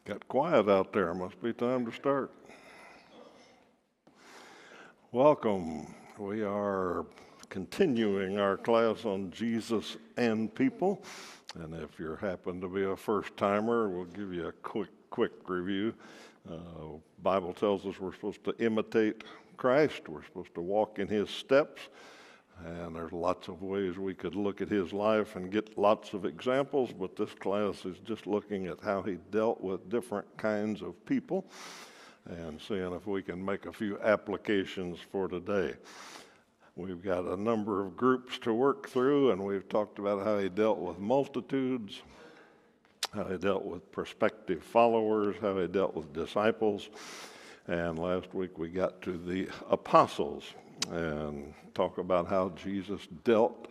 Got quiet out there. Must be time to start. Welcome. We are continuing our class on Jesus and people. And if you happen to be a first timer, we'll give you a quick review. Bible tells us we're supposed to imitate Christ. We're supposed to walk in his steps. And there's lots of ways we could look at his life and get lots of examples, but this class is just looking at how he dealt with different kinds of people and seeing if we can make a few applications for today. We've got a number of groups to work through, and we've talked about how he dealt with multitudes, how he dealt with prospective followers, how he dealt with disciples, and last week we got to the apostles and talk about how Jesus dealt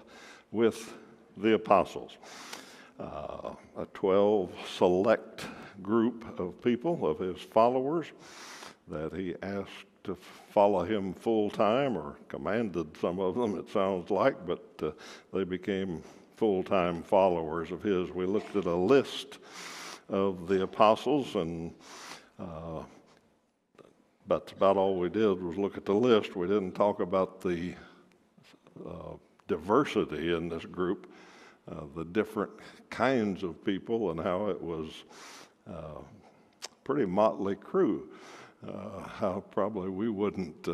with the apostles. A 12 select group of people, of his followers, that he asked to follow him full time, or commanded some of them, it sounds like, but they became full-time followers of his. We looked at a list of the apostles, and that's about all we did was look at the list. We didn't talk about the diversity in this group, the different kinds of people, and how it was pretty motley crew. How probably we wouldn't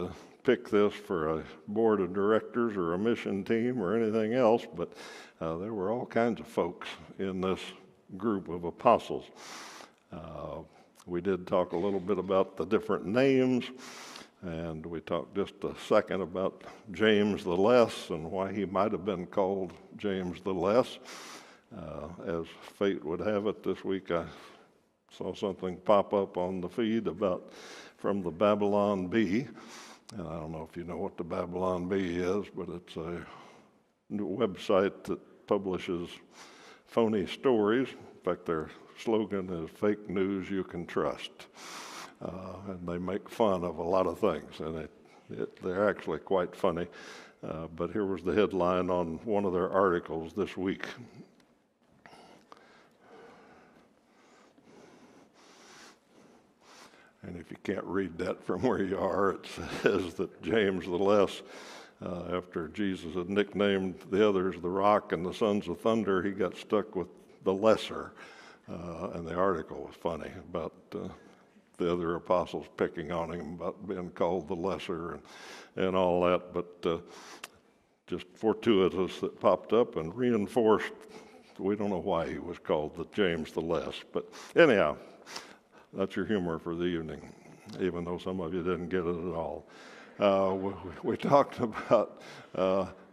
pick this for a board of directors or a mission team or anything else, but there were all kinds of folks in this group of apostles. We did talk a little bit about the different names, and we talked just a second about James the Less and why he might have been called James the Less. As fate would have it, this week I saw something pop up on the feed about from the Babylon Bee. And I don't know if you know what the Babylon Bee is, but it's a new website that publishes phony stories. In fact, their slogan is "Fake news you can trust." And they make fun of a lot of things, and they're actually quite funny. But here was the headline on one of their articles this week. And if you can't read that from where you are, it says that James the Less, after Jesus had nicknamed the others the Rock and the Sons of Thunder, he got stuck with the Lesser. And the article was funny about the other apostles picking on him about being called the Lesser and all that, but just fortuitous that popped up and reinforced. We don't know why he was called the James the Less, but anyhow, that's your humor for the evening, even though some of you didn't get it at all. We talked about,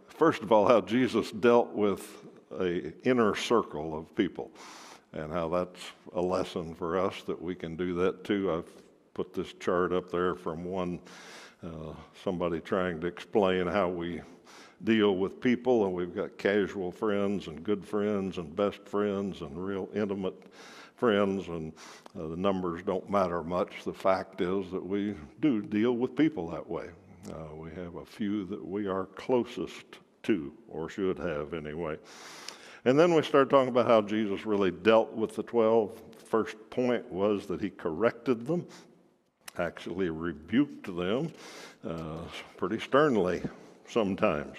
first of all, how Jesus dealt with an inner circle of people, and how that's a lesson for us that we can do that too. I've put this chart up there from somebody trying to explain how we deal with people, and we've got casual friends and good friends and best friends and real intimate friends, and the numbers don't matter much. The fact is that we do deal with people that way. We have a few that we are closest to, or should have anyway. And then we started talking about how Jesus really dealt with the 12. First point was that he corrected them, actually rebuked them pretty sternly sometimes.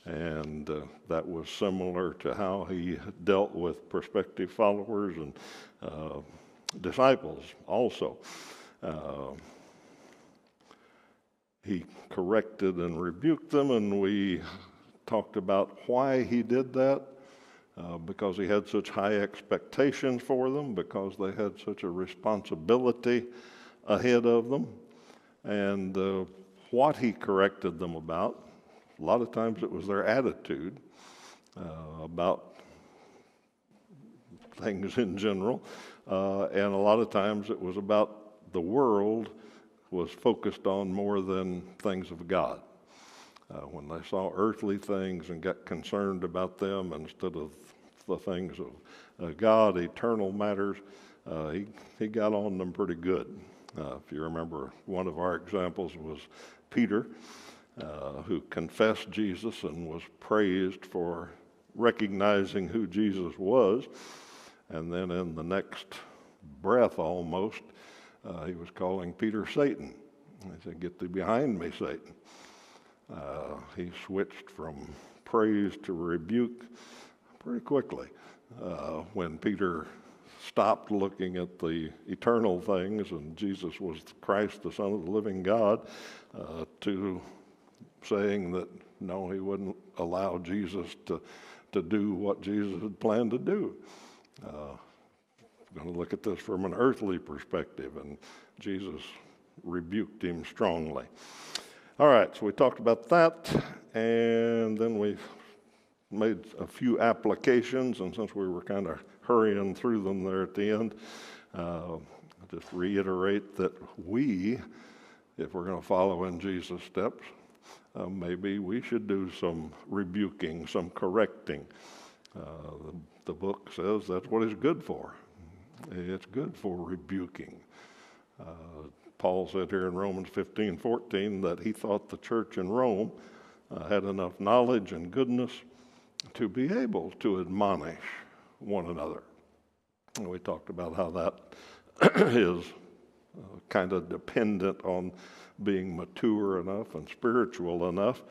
And that was similar to how he dealt with prospective followers and disciples also. He corrected and rebuked them, and we talked about why he did that. Because he had such high expectations for them, because they had such a responsibility ahead of them, and what he corrected them about. A lot of times it was their attitude about things in general, and a lot of times it was about the world was focused on more than things of God. When they saw earthly things and got concerned about them instead of the things of God, eternal matters, he got on them pretty good. If you remember, one of our examples was Peter, who confessed Jesus and was praised for recognizing who Jesus was. And then in the next breath almost, he was calling Peter Satan. He said, "Get thee behind me, Satan." He switched from praise to rebuke pretty quickly when Peter stopped looking at the eternal things and Jesus was Christ, the Son of the living God, to saying that no, he wouldn't allow Jesus to do what Jesus had planned to do. We're going to look at this from an earthly perspective, and Jesus rebuked him strongly. All right, so we talked about that, and then we made a few applications, and since we were kind of hurrying through them there at the end, I'll just reiterate that we, if we're going to follow in Jesus' steps, maybe we should do some rebuking, some correcting. The book says that's what it's good for. It's good for rebuking. Paul said here in Romans 15:14 that he thought the church in Rome had enough knowledge and goodness to be able to admonish one another. And we talked about how that is kind of dependent on being mature enough and spiritual enough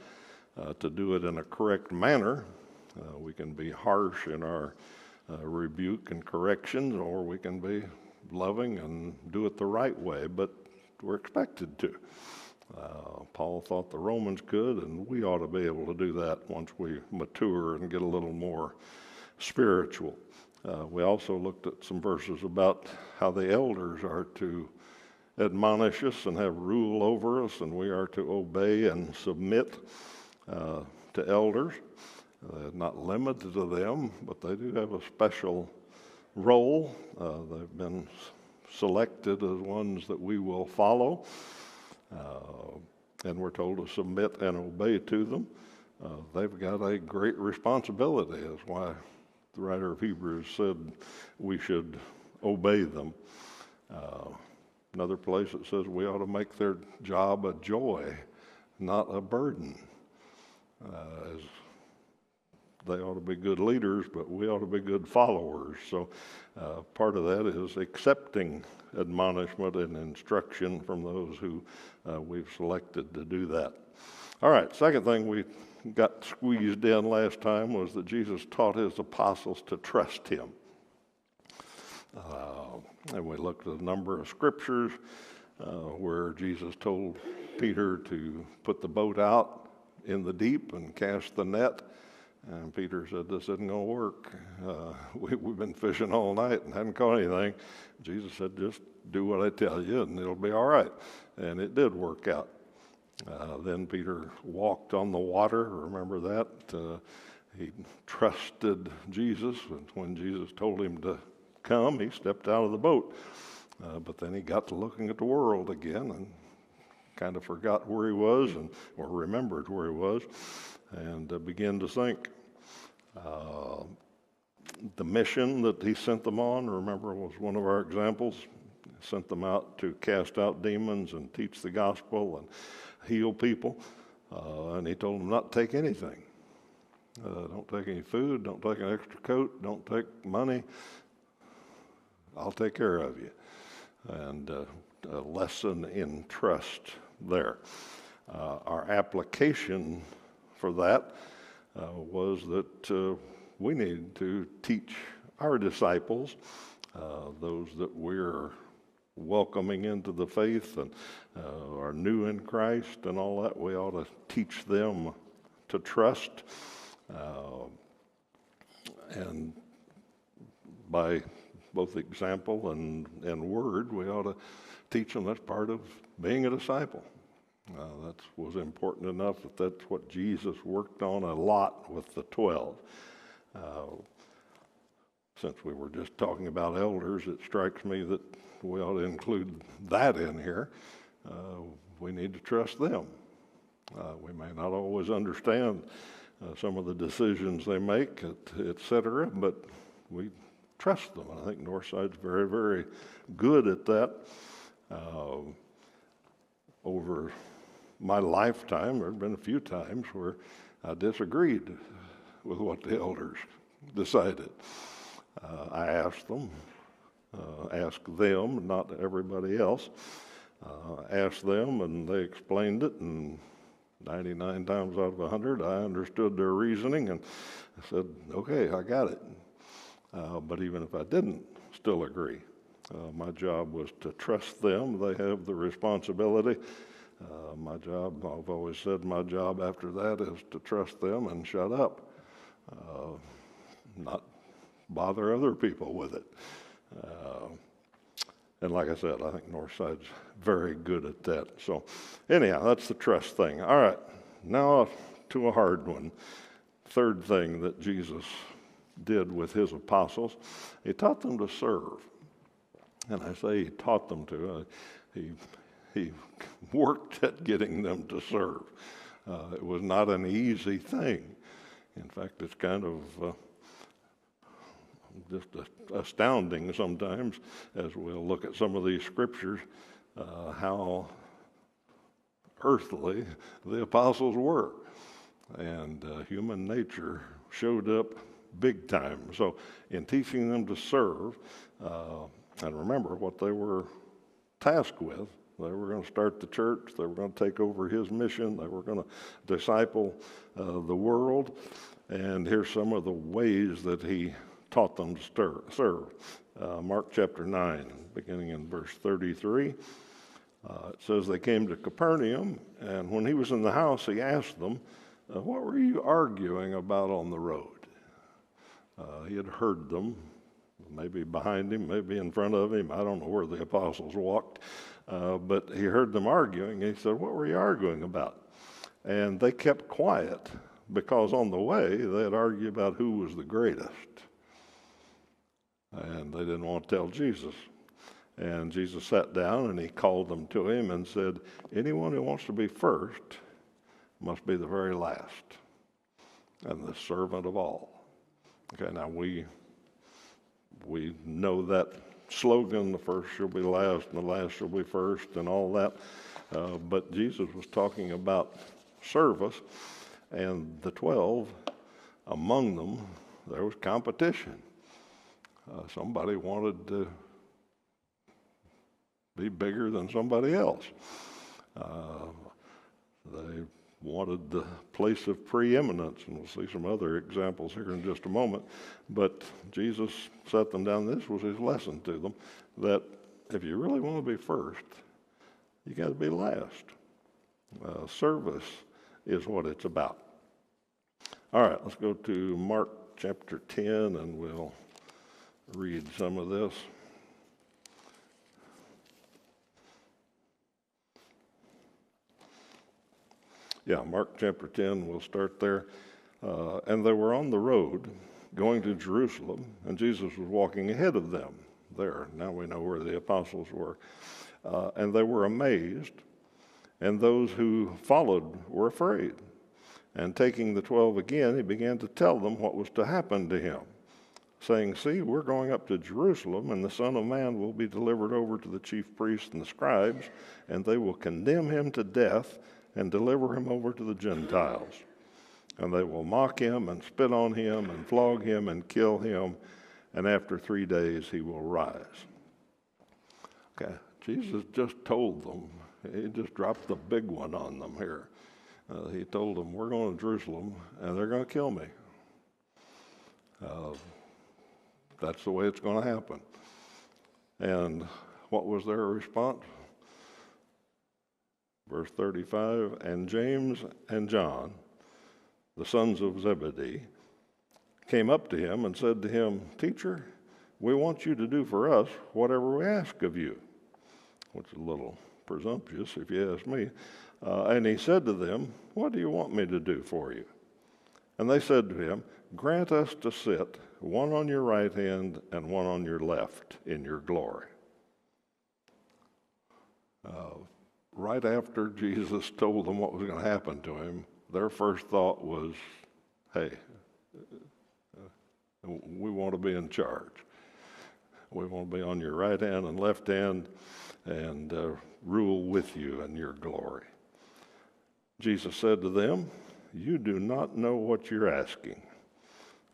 to do it in a correct manner. We can be harsh in our rebuke and corrections, or we can be loving and do it the right way, but we're expected to. Paul thought the Romans could, and we ought to be able to do that once we mature and get a little more spiritual. We also looked at some verses about how the elders are to admonish us and have rule over us, and we are to obey and submit to elders. Not limited to them, but they do have a special role. They've been selected as ones that we will follow, and we're told to submit and obey to them. They've got a great responsibility. That's why the writer of Hebrews said we should obey them. Another place it says we ought to make their job a joy, not a burden. As they ought to be good leaders, but we ought to be good followers. So part of that is accepting admonishment and instruction from those who we've selected to do that. All right, second thing we got squeezed in last time was that Jesus taught his apostles to trust him. And we looked at a number of scriptures where Jesus told Peter to put the boat out in the deep and cast the net. And Peter said, "This isn't going to work. We've been fishing all night and haven't caught anything." Jesus said, "Just do what I tell you and it'll be all right." And it did work out. Then Peter walked on the water. Remember that? He trusted Jesus. And when Jesus told him to come, he stepped out of the boat. But then he got to looking at the world again and kind of forgot where he was, or remembered where he was, and began to sink. The mission that he sent them on, remember, was one of our examples. He sent them out to cast out demons and teach the gospel and heal people. And he told them not to take anything. Don't take any food, don't take an extra coat, don't take money. I'll take care of you. And a lesson in trust there. Our application for that was that we need to teach our disciples, those that we're welcoming into the faith and are new in Christ and all that, we ought to teach them to trust. And by both example and word, we ought to teach them that's part of being a disciple. That was important enough that that's what Jesus worked on a lot with the 12. Since we were just talking about elders, it strikes me that we ought to include that in here. We need to trust them. We may not always understand some of the decisions they make, et cetera, but we trust them. I think Northside's very, very good at that. Over my lifetime, there have been a few times where I disagreed with what the elders decided. I asked them, Ask them, not everybody else. Asked them, and they explained it, and 99 times out of 100, I understood their reasoning, and I said, okay, I got it. But even if I didn't still agree, my job was to trust them. They have the responsibility. My job, I've always said my job after that is to trust them and shut up, not bother other people with it. And like I said, I think Northside's very good at that. So anyhow, that's the trust thing. All right, now to a hard one. Third thing that Jesus did with his apostles, he taught them to serve. And I say he taught them to. He worked at getting them to serve. It was not an easy thing. In fact, it's kind of just astounding sometimes as we'll look at some of these scriptures, how earthly the apostles were. And human nature showed up big time. So in teaching them to serve, and remember what they were tasked with, they were going to start the church, they were going to take over his mission, they were going to disciple the world, and here's some of the ways that he taught them to serve. Mark chapter 9, beginning in verse 33, it says, they came to Capernaum, and when he was in the house, he asked them, what were you arguing about on the road? He had heard them, maybe behind him, maybe in front of him. I don't know where the apostles walked, but he heard them arguing. He said, what were you arguing about? And they kept quiet because on the way they had argued about who was the greatest. And they didn't want to tell Jesus. And Jesus sat down and he called them to him and said, anyone who wants to be first must be the very last and the servant of all. Okay, now we know that slogan, the first shall be last and the last shall be first and all that. But Jesus was talking about service, and the 12, among them, there was competition. Somebody wanted to be bigger than somebody else. They wanted the place of preeminence, and we'll see some other examples here in just a moment. But Jesus set them down. This was his lesson to them, that if you really want to be first, you got to be last. Service is what it's about. All right, let's go to Mark chapter 10, and we'll read some of this. Yeah, Mark chapter 10, we'll start there. And they were on the road going to Jerusalem, and Jesus was walking ahead of them there. Now we know where the apostles were. And they were amazed, and those who followed were afraid. And taking the 12 again, he began to tell them what was to happen to him, saying, see, we're going up to Jerusalem, and the Son of Man will be delivered over to the chief priests and the scribes, and they will condemn him to death and deliver him over to the Gentiles. And they will mock him and spit on him and flog him and kill him, and after 3 days he will rise. Okay, Jesus just told them, he just dropped the big one on them here. He told them, we're going to Jerusalem, and they're going to kill me. That's the way it's going to happen. And what was their response? Verse 35, and James and John, the sons of Zebedee, came up to him and said to him, Teacher, we want you to do for us whatever we ask of you, which is a little presumptuous if you ask me. And he said to them, what do you want me to do for you? And they said to him, grant us to sit, one on your right hand and one on your left in your glory. Right after Jesus told them what was going to happen to him, their first thought was, hey, we want to be in charge. We want to be on your right hand and left hand and rule with you in your glory. Jesus said to them, you do not know what you're asking.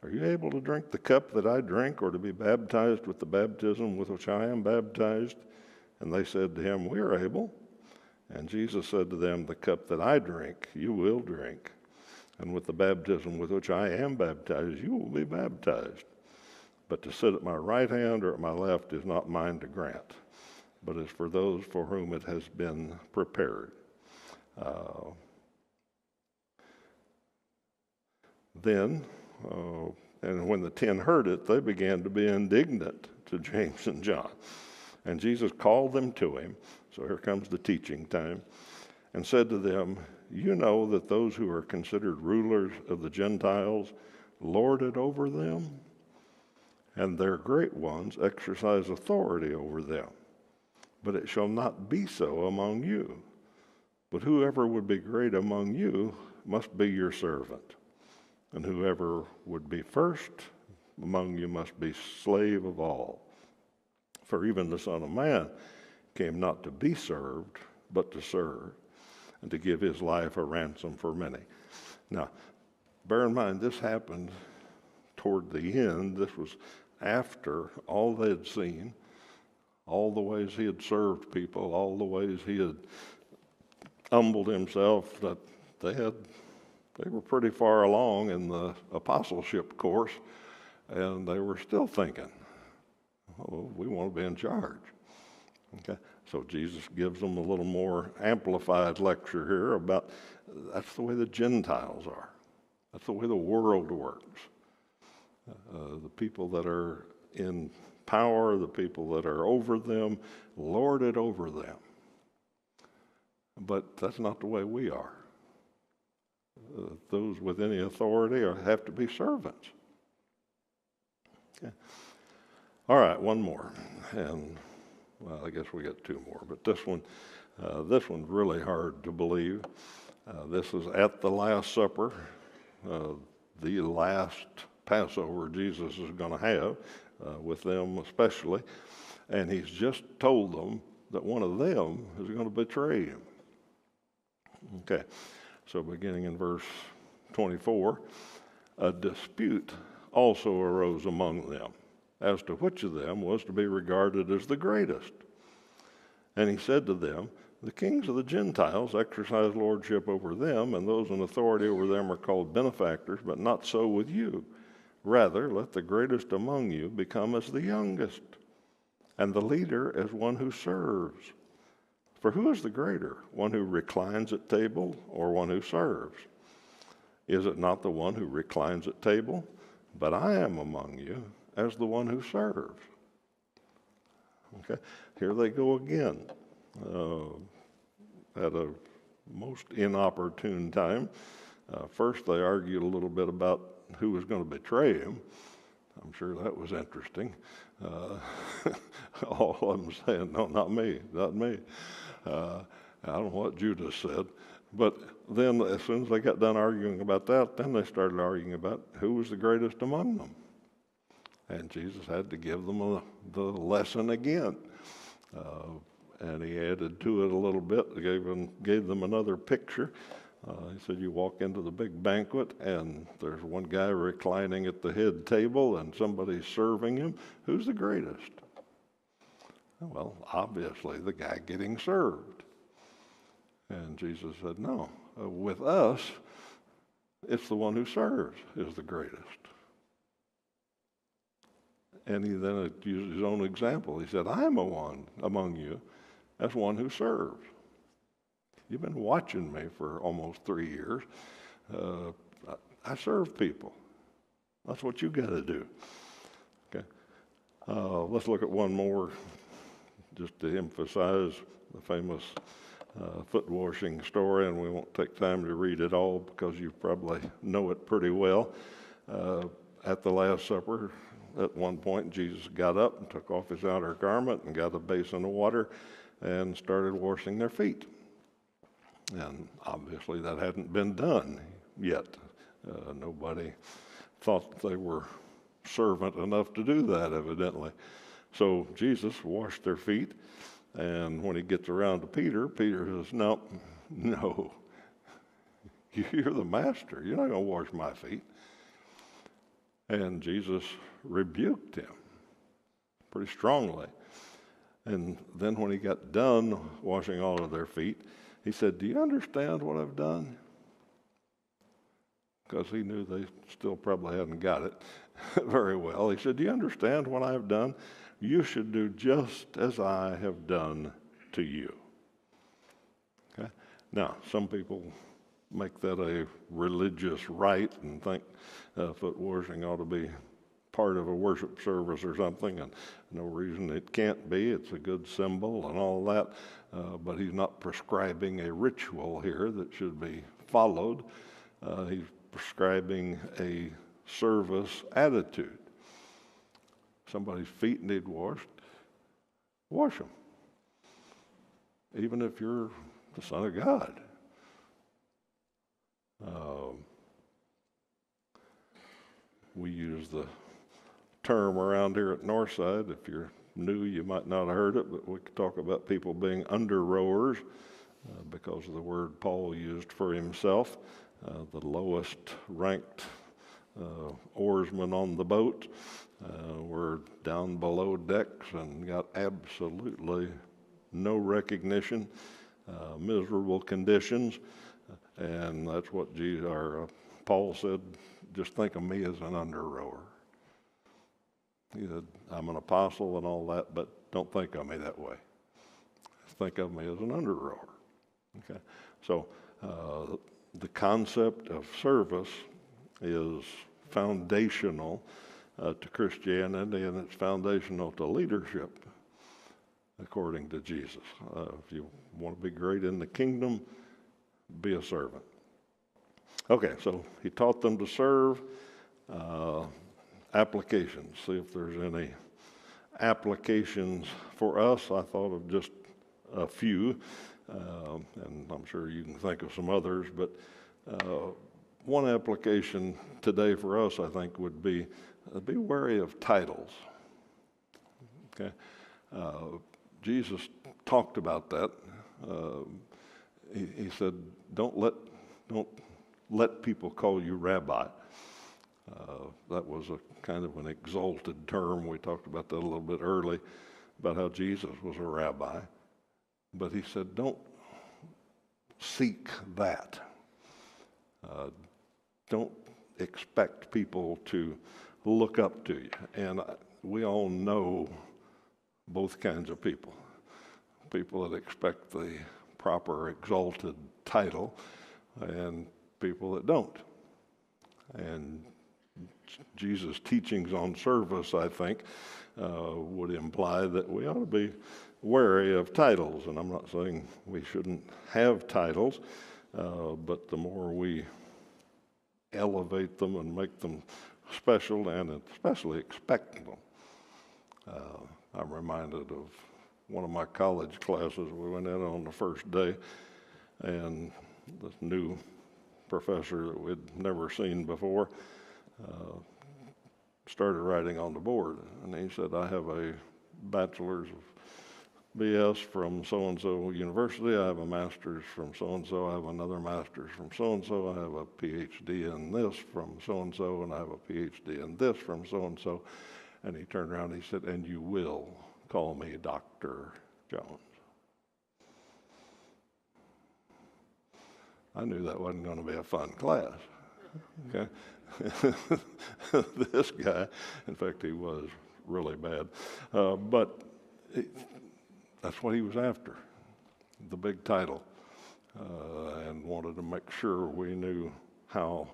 Are you able to drink the cup that I drink, or to be baptized with the baptism with which I am baptized? And they said to him, We are able. And Jesus said to them, The cup that I drink, you will drink. And with the baptism with which I am baptized, you will be baptized. But to sit at my right hand or at my left is not mine to grant, but is for those for whom it has been prepared. And when the 10 heard it, they began to be indignant to James and John. And Jesus called them to him, so here comes the teaching time, and said to them, You know that those who are considered rulers of the Gentiles lord it over them, and their great ones exercise authority over them. But it shall not be so among you. But whoever would be great among you must be your servant. And whoever would be first among you must be slave of all. For even the Son of Man came not to be served, but to serve, and to give his life a ransom for many. Now, bear in mind, this happened toward the end. This was after all they had seen, all the ways he had served people, all the ways he had humbled himself, that they were pretty far along in the apostleship course, and they were still thinking, oh, we want to be in charge. Okay, so Jesus gives them a little more amplified lecture here about that's the way the Gentiles are. That's the way the world works. The people that are in power, the people that are over them, lord it over them. But that's not the way we are. Those with any authority have to be servants. Okay. All right, one more. And, well, I guess we got two more. But this one's really hard to believe. This is at the Last Supper, the last Passover Jesus is going to have, with them especially. And he's just told them that one of them is going to betray him. Okay, so beginning in verse 24, a dispute also arose among them as to which of them was to be regarded as the greatest. And he said to them, The kings of the Gentiles exercise lordship over them, and those in authority over them are called benefactors, but not so with you. Rather, let the greatest among you become as the youngest, and the leader as one who serves. For who is the greater, one who reclines at table or one who serves? Is it not the one who reclines at table? But I am among you as the one who serves. Okay, here they go again. At a most inopportune time. First, they argued a little bit about who was going to betray him. I'm sure that was interesting. All of them saying, no, not me, not me. I don't know what Judas said. But then as soon as they got done arguing about that, then they started arguing about who was the greatest among them. And Jesus had to give them the lesson again. And he added to it a little bit, gave them another picture. He said, you walk into the big banquet, and there's one guy reclining at the head table, and somebody's serving him. Who's the greatest? Well, obviously, the guy getting served. And Jesus said, no, with us, it's the one who serves is the greatest. And he then used his own example. He said, I'm a one among you as one who serves. You've been watching me for almost 3 years. I serve people. That's what you got to do. Okay. Let's look at one more just to emphasize the famous foot washing story, and we won't take time to read it all because you probably know it pretty well. At the Last Supper, at one point, Jesus got up and took off his outer garment and got a basin of water and started washing their feet. And obviously that hadn't been done yet. Nobody thought they were servant enough to do that, evidently. So Jesus washed their feet, and when he gets around to Peter, Peter says, no, you're the master. You're not going to wash my feet. And Jesus rebuked him pretty strongly. And then when he got done washing all of their feet, he said, "Do you understand what I've done?" Because he knew they still probably hadn't got it very well. He said, "Do you understand what I've done? You should do just as I have done to you." Okay? Now, some people make that a religious rite and think foot washing ought to be part of a worship service or something, and no reason it can't be. It's a good symbol and all that, but he's not prescribing a ritual here that should be followed. He's prescribing a service attitude. Somebody's feet need washed, wash them. Even if you're the Son of God. We use the term around here at Northside. If you're new, you might not have heard it, but we could talk about people being under rowers because of the word Paul used for himself. The lowest ranked oarsmen on the boat were down below decks and got absolutely no recognition, miserable conditions, and that's what Paul said, "Just think of me as an under rower." He said, "I'm an apostle and all that, but don't think of me that way. Think of me as an under rower." Okay, so the concept of service is foundational to Christianity, and it's foundational to leadership, according to Jesus. If you want to be great in the kingdom, be a servant. Okay, so he taught them to serve. Applications. See if there's any applications for us. I thought of just a few, and I'm sure you can think of some others, but one application today for us, I think, would be wary of titles. Okay, Jesus talked about that. He said, "Don't let people call you rabbi." That was a kind of an exalted term. We talked about that a little bit early, about how Jesus was a rabbi. But he said, don't seek that. Don't expect people to look up to you. And we all know both kinds of people. People that expect the proper exalted title and people that don't. And Jesus' teachings on service, I think, would imply that we ought to be wary of titles. And I'm not saying we shouldn't have titles, but the more we elevate them and make them special and especially expect them. I'm reminded of one of my college classes. We went in on the first day, and this new professor that we'd never seen before started writing on the board, and he said, "I have a bachelor's of BS from so-and-so university, I have a master's from so-and-so, I have another master's from so-and-so, I have a PhD in this from so-and-so, and I have a PhD in this from so-and-so." And he turned around and he said, "And you will call me Dr. Jones." I knew that wasn't going to be a fun class. Okay. This guy, in fact, he was really bad, but that's what he was after, the big title, and wanted to make sure we knew how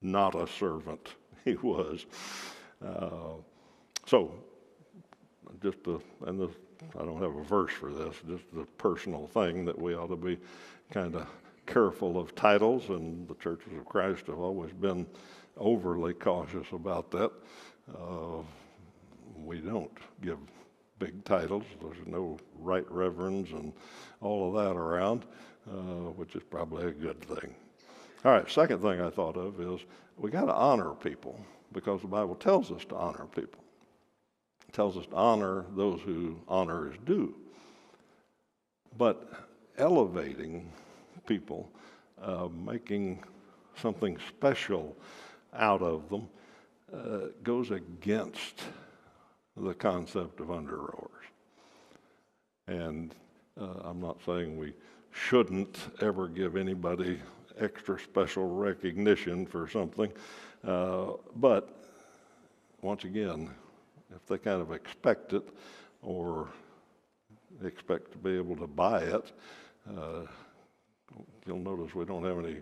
not a servant he was. So, I don't have a verse for this, just the personal thing that we ought to be kind of careful of titles, and the churches of Christ have always been overly cautious about that. We don't give big titles. There's no right reverends and all of that around, which is probably a good thing. All right, second thing I thought of is we got to honor people, because the Bible tells us to honor people. It tells us to honor those who honor is due. But elevating people, making something special out of them goes against the concept of under-rowers. And I'm not saying we shouldn't ever give anybody extra special recognition for something, but once again, if they kind of expect it or expect to be able to buy it, you'll notice we don't have any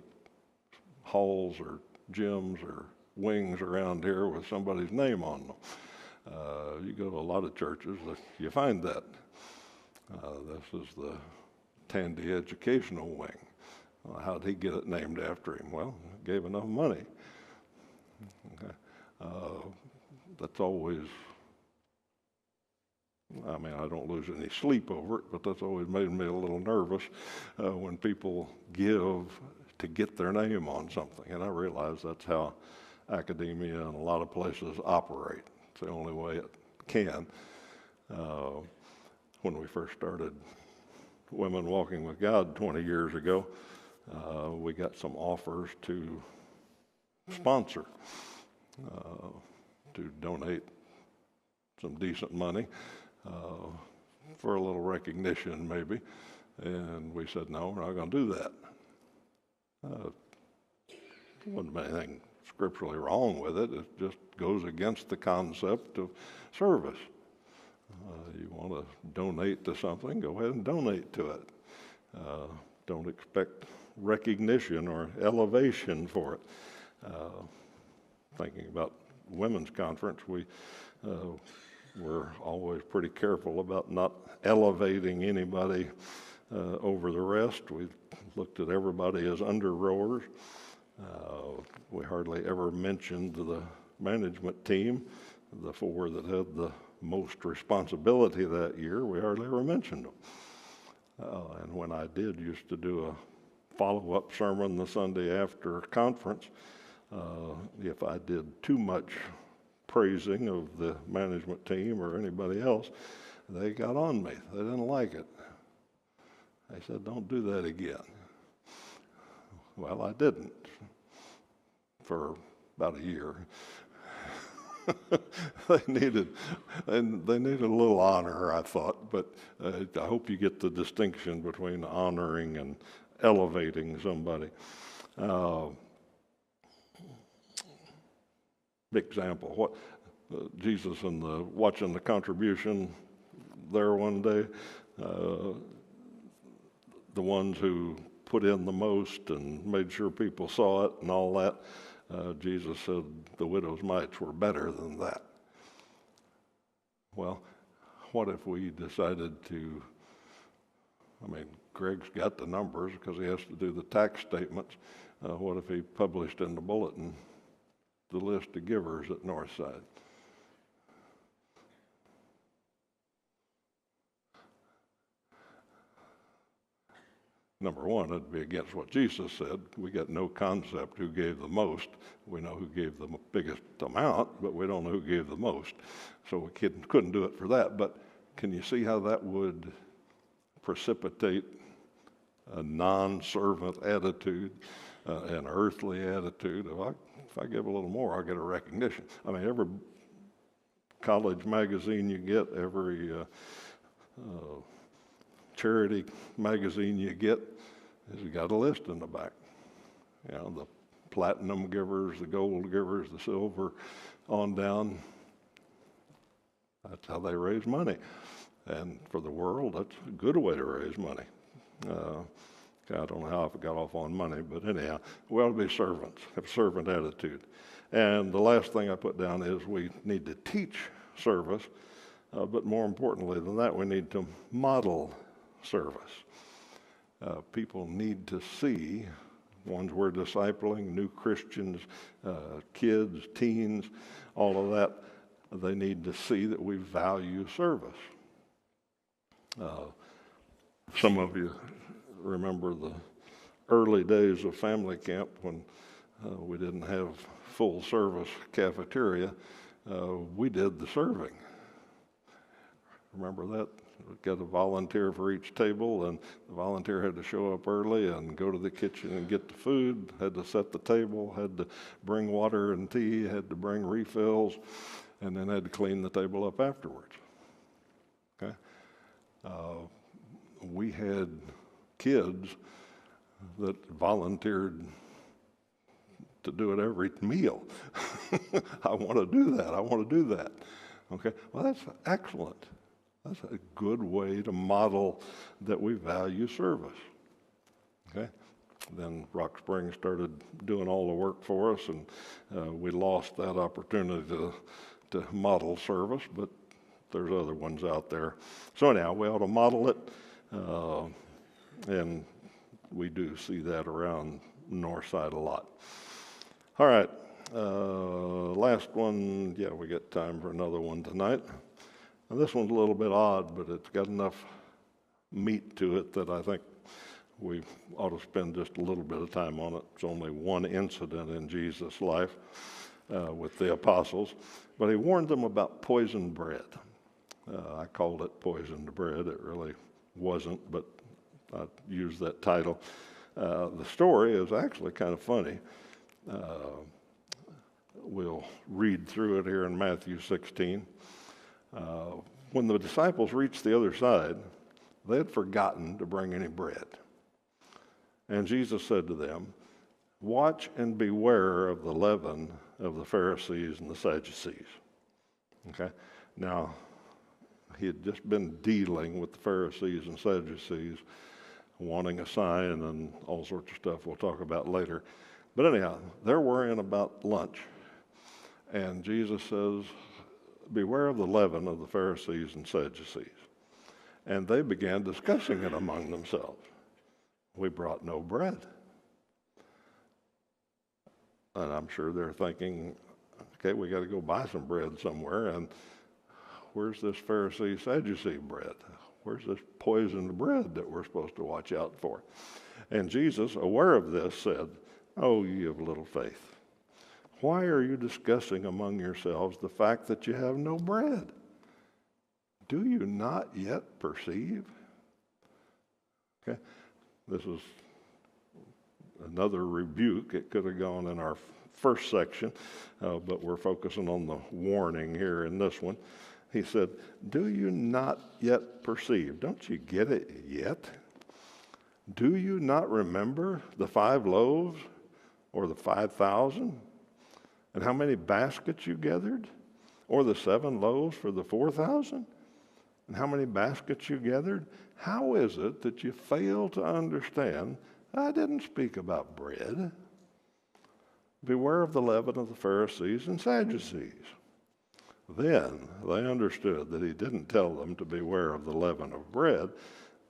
halls or gyms or wings around here with somebody's name on them. You go to a lot of churches, you find that. This is the Tandy Educational Wing. Well, how'd he get it named after him? Well, he gave enough money. Okay. That's always, I mean, I don't lose any sleep over it, but that's always made me a little nervous when people give to get their name on something. And I realize that's how academia and a lot of places operate. It's the only way it can. When we first started Women Walking with God 20 years ago, we got some offers to sponsor, to donate some decent money for a little recognition maybe. And we said, no, we're not going to do that. There wasn't anything scripturally wrong with it. It just goes against the concept of service. You want to donate to something, go ahead and donate to it. Don't expect recognition or elevation for it. Thinking about women's conference, we're always pretty careful about not elevating anybody over the rest. We looked at everybody as under-rowers. We hardly ever mentioned the management team, the four that had the most responsibility that year. We hardly ever mentioned them. And when I used to do a follow-up sermon the Sunday after conference, if I did too much praising of the management team or anybody else, they got on me. They didn't like it. They said, don't do that again. Well, I didn't for about a year. They needed a little honor, I thought, but I hope you get the distinction between honoring and elevating somebody. Big example, what Jesus and watching the contribution there one day, the ones who put in the most and made sure people saw it and all that, Jesus said the widow's mites were better than that. Well, what if we decided to, Greg's got the numbers because he has to do the tax statements. What if he published in the bulletin the list of givers at Northside? Number one, it'd be against what Jesus said. We got no concept who gave the most. We know who gave the biggest amount, but we don't know who gave the most. So we couldn't do it for that. But can you see how that would precipitate a non-servant attitude, an earthly attitude? If I give a little more, I'll get a recognition. Every college magazine you get, every charity magazine you get has got a list in the back. The platinum givers, the gold givers, the silver, on down. That's how they raise money. And for the world, that's a good way to raise money. I don't know how I got off on money, but anyhow, we ought to be servants, have a servant attitude. And the last thing I put down is we need to teach service, but more importantly than that, we need to model service. People need to see, ones we're discipling, new Christians, kids, teens, all of that, they need to see that we value service. Some of you remember the early days of family camp when we didn't have full service cafeteria. We did the serving. Remember that? get a volunteer for each table, and the volunteer had to show up early and go to the kitchen and get the food, had to set the table, had to bring water and tea, had to bring refills, and then had to clean the table up afterwards. Okay? We had kids that volunteered to do it every meal. I want to do that. I want to do that. Okay? Well, that's excellent. That's a good way to model that we value service. Okay? Then Rock Springs started doing all the work for us, and we lost that opportunity to model service, but there's other ones out there. So anyhow, we ought to model it, and we do see that around Northside a lot. All right, last one. Yeah, we got time for another one tonight. Now, this one's a little bit odd, but it's got enough meat to it that I think we ought to spend just a little bit of time on it. It's only one incident in Jesus' life with the apostles, but he warned them about poisoned bread. I called it poisoned bread. It really wasn't, but I used that title. The story is actually kind of funny. We'll read through it here in Matthew 16. When the disciples reached the other side, they had forgotten to bring any bread. And Jesus said to them, "Watch and beware of the leaven of the Pharisees and the Sadducees." Okay? Now, he had just been dealing with the Pharisees and Sadducees, wanting a sign and all sorts of stuff we'll talk about later. But anyhow, they're worrying about lunch. And Jesus says, "Beware of the leaven of the Pharisees and Sadducees." And they began discussing it among themselves. "We brought no bread." And I'm sure they're thinking, okay, we got to go buy some bread somewhere. And where's this Pharisee Sadducee bread? Where's this poisoned bread that we're supposed to watch out for? And Jesus, aware of this, said, "Oh, ye of little faith, why are you discussing among yourselves the fact that you have no bread? Do you not yet perceive?" Okay, this is another rebuke. It could have gone in our first section, but we're focusing on the warning here in this one. He said, "Do you not yet perceive?" Don't you get it yet? Do you not remember the 5 loaves or the 5,000? And how many baskets you gathered? Or the 7 loaves for the 4,000? And how many baskets you gathered? How is it that you fail to understand I didn't speak about bread? Beware of the leaven of the Pharisees and Sadducees. Then they understood that he didn't tell them to beware of the leaven of bread,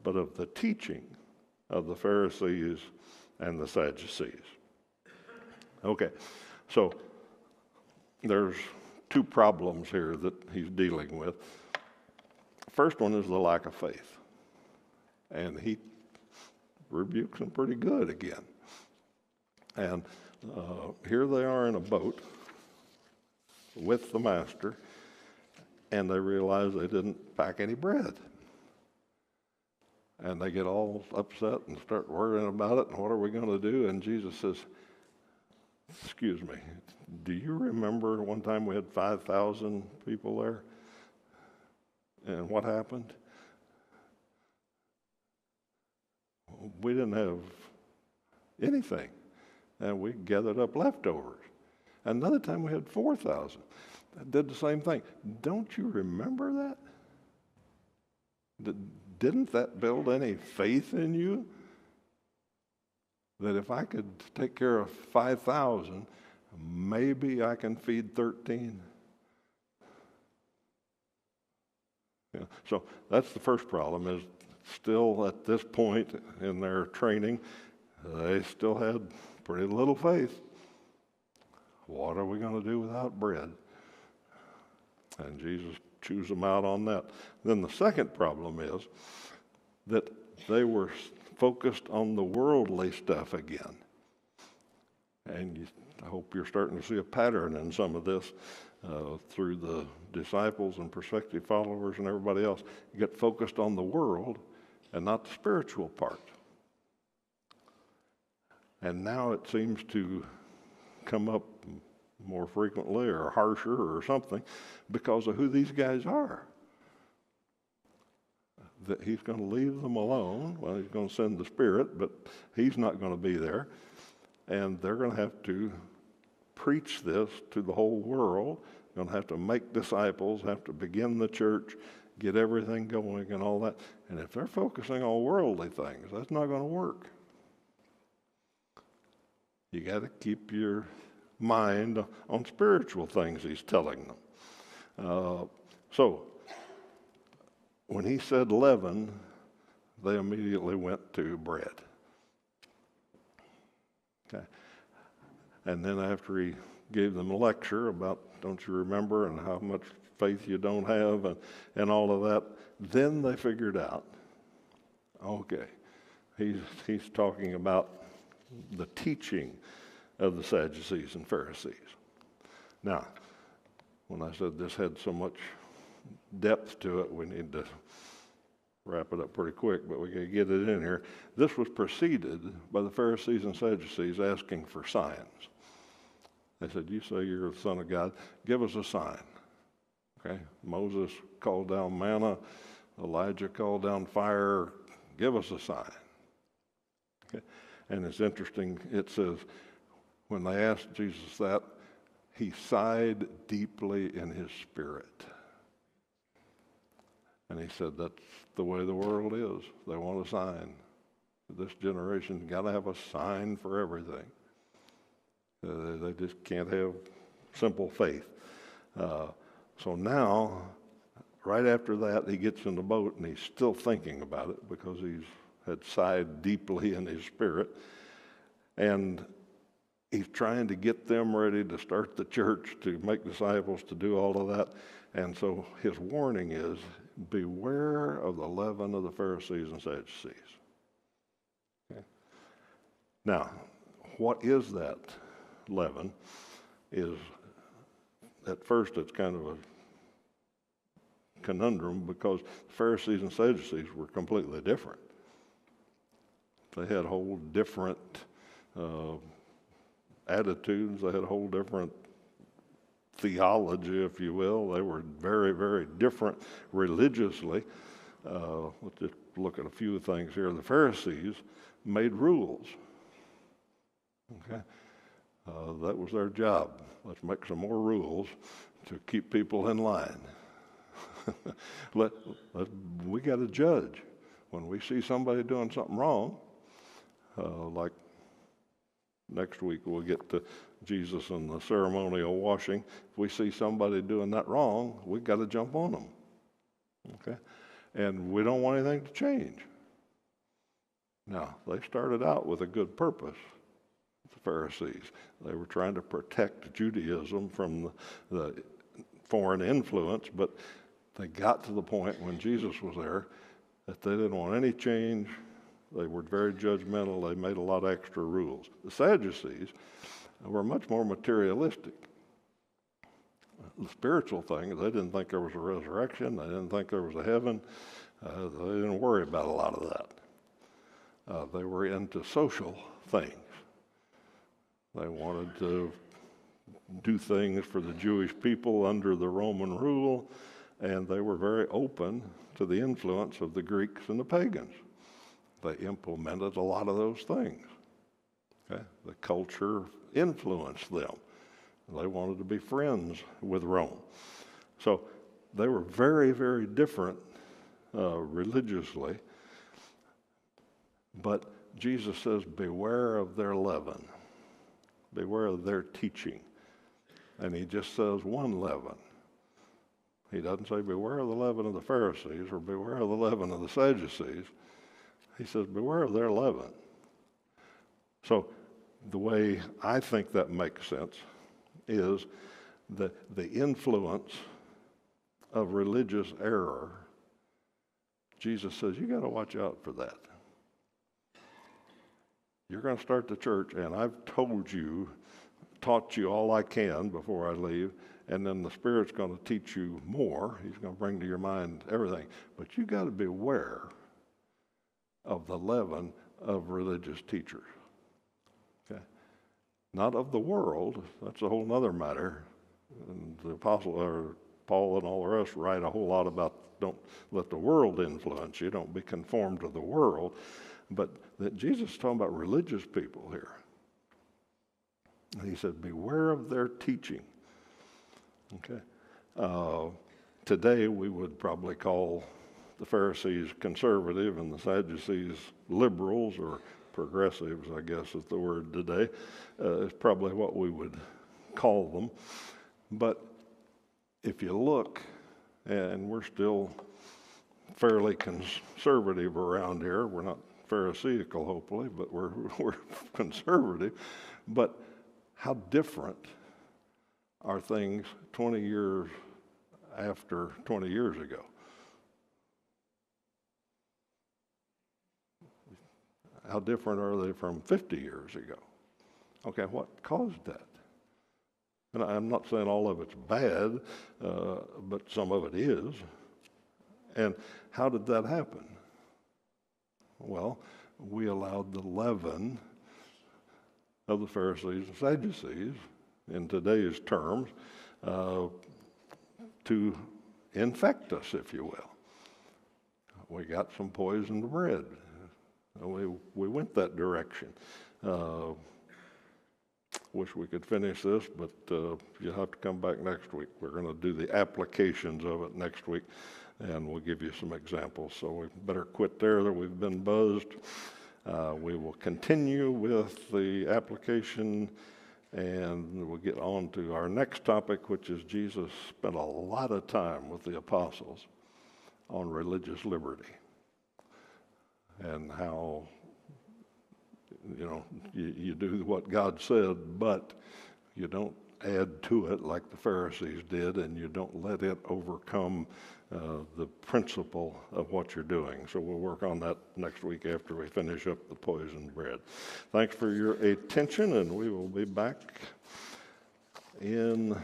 but of the teaching of the Pharisees and the Sadducees. Okay, so there's 2 problems here that he's dealing with. First one is the lack of faith. And he rebukes them pretty good again. And here they are in a boat with the master, and they realize they didn't pack any bread. And they get all upset and start worrying about it, and what are we going to do? And Jesus says, "Excuse me, do you remember one time we had 5,000 people there? And what happened? We didn't have anything, and we gathered up leftovers. Another time we had 4,000. Did the same thing. Don't you remember that? Didn't that build any faith in you? That if I could take care of 5,000, maybe I can feed 13. Yeah, so that's the first problem, is still at this point in their training, they still had pretty little faith. What are we going to do without bread? And Jesus chews them out on that. Then the second problem is that they were focused on the worldly stuff again. And you I hope you're starting to see a pattern in some of this through the disciples and prospective followers and everybody else. You get focused on the world and not the spiritual part. And now it seems to come up more frequently or harsher or something because of who these guys are. That he's going to leave them alone. Well, he's going to send the Spirit, but he's not going to be there. And they're going to have to preach this to the whole world. They're going to have to make disciples, have to begin the church, get everything going and all that. And if they're focusing on worldly things, that's not going to work. You got to keep your mind on spiritual things, he's telling them. So, when he said leaven, they immediately went to bread. Okay. And then after he gave them a lecture about don't you remember and how much faith you don't have and all of that, then they figured out, okay, he's talking about the teaching of the Sadducees and Pharisees. Now, when I said this had so much depth to it, we need to wrap it up pretty quick, but we got to get it in here. This was preceded by the Pharisees and Sadducees asking for signs. They said, you say you're the Son of God, give us a sign. Okay, Moses called down manna, Elijah called down fire, give us a sign. Okay. And it's interesting, it says, when they asked Jesus that, he sighed deeply in his spirit. And he said, that's the way the world is. They want a sign. This generation got to have a sign for everything. They just can't have simple faith. So now, right after that, he gets in the boat and he's still thinking about it because he's had sighed deeply in his spirit. And he's trying to get them ready to start the church, to make disciples, to do all of that. And so his warning is, beware of the leaven of the Pharisees and Sadducees. Okay. Now, what is that leaven? Is at first it's kind of a conundrum because the Pharisees and Sadducees were completely different. They had whole different attitudes. They had a whole different theology, if you will. They were very, very different religiously. Let's just look at a few things here. The Pharisees made rules. Okay, that was their job. Let's make some more rules to keep people in line. We got to judge. When we see somebody doing something wrong, like next week we'll get to Jesus and the ceremonial washing. If we see somebody doing that wrong, we've got to jump on them. Okay? And we don't want anything to change. Now, they started out with a good purpose, the Pharisees. They were trying to protect Judaism from the foreign influence, but they got to the point when Jesus was there that they didn't want any change. They were very judgmental. They made a lot of extra rules. The Sadducees were much more materialistic. The spiritual thing, they didn't think there was a resurrection. They didn't think there was a heaven. They didn't worry about a lot of that. They were into social things. They wanted to do things for the Jewish people under the Roman rule, and they were very open to the influence of the Greeks and the pagans. They implemented a lot of those things. Okay? The culture influenced them. They wanted to be friends with Rome. So they were very, very different religiously. But Jesus says, beware of their leaven. Beware of their teaching. And he just says one leaven. He doesn't say beware of the leaven of the Pharisees or beware of the leaven of the Sadducees. He says, beware of their leaven. So the way I think that makes sense is that the influence of religious error, Jesus says, you got to watch out for that. You're going to start the church, and I've told you taught you all I can before I leave, and then the Spirit's going to teach you more. He's going to bring to your mind everything. But you got to be aware of the leaven of religious teachers. Okay? Not of the world. That's a whole other matter. And the apostle, or Paul and all the rest, write a whole lot about don't let the world influence you. Don't be conformed to the world. But that Jesus is talking about religious people here. And he said, beware of their teaching. Okay. Today we would probably call the Pharisees conservative and the Sadducees liberals or progressives, I guess is the word today. Is probably what we would call them. But if you look, and we're still fairly conservative around here. We're not Pharisaical, hopefully, but we're conservative. But how different are things 20 years after 20 years ago? How different are they from 50 years ago? Okay, what caused that? And I'm not saying all of it's bad, but some of it is. And how did that happen? Well, we allowed the leaven of the Pharisees and Sadducees, in today's terms, to infect us, if you will. We got some poisoned bread. We went that direction. Wish we could finish this, but you'll have to come back next week. We're going to do the applications of it next week, and we'll give you some examples. So we better quit there. We've been buzzed. We will continue with the application, and we'll get on to our next topic, which is Jesus spent a lot of time with the apostles on religious liberty and how you do what God said, but you don't add to it like the Pharisees did, and you don't let it overcome the principle of what you're doing. So we'll work on that next week after we finish up the poisoned bread. Thanks for your attention, and we will be back will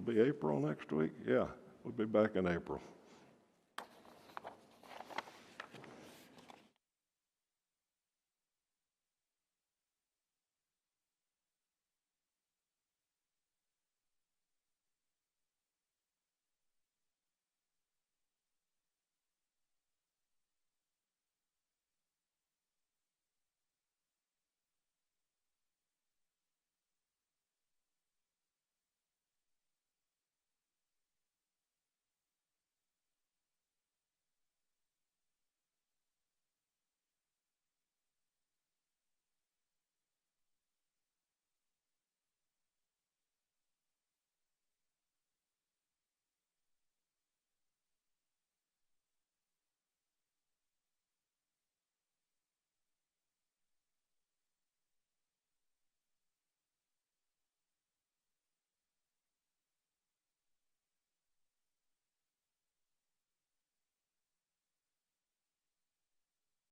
be April next week? Yeah, we'll be back in April.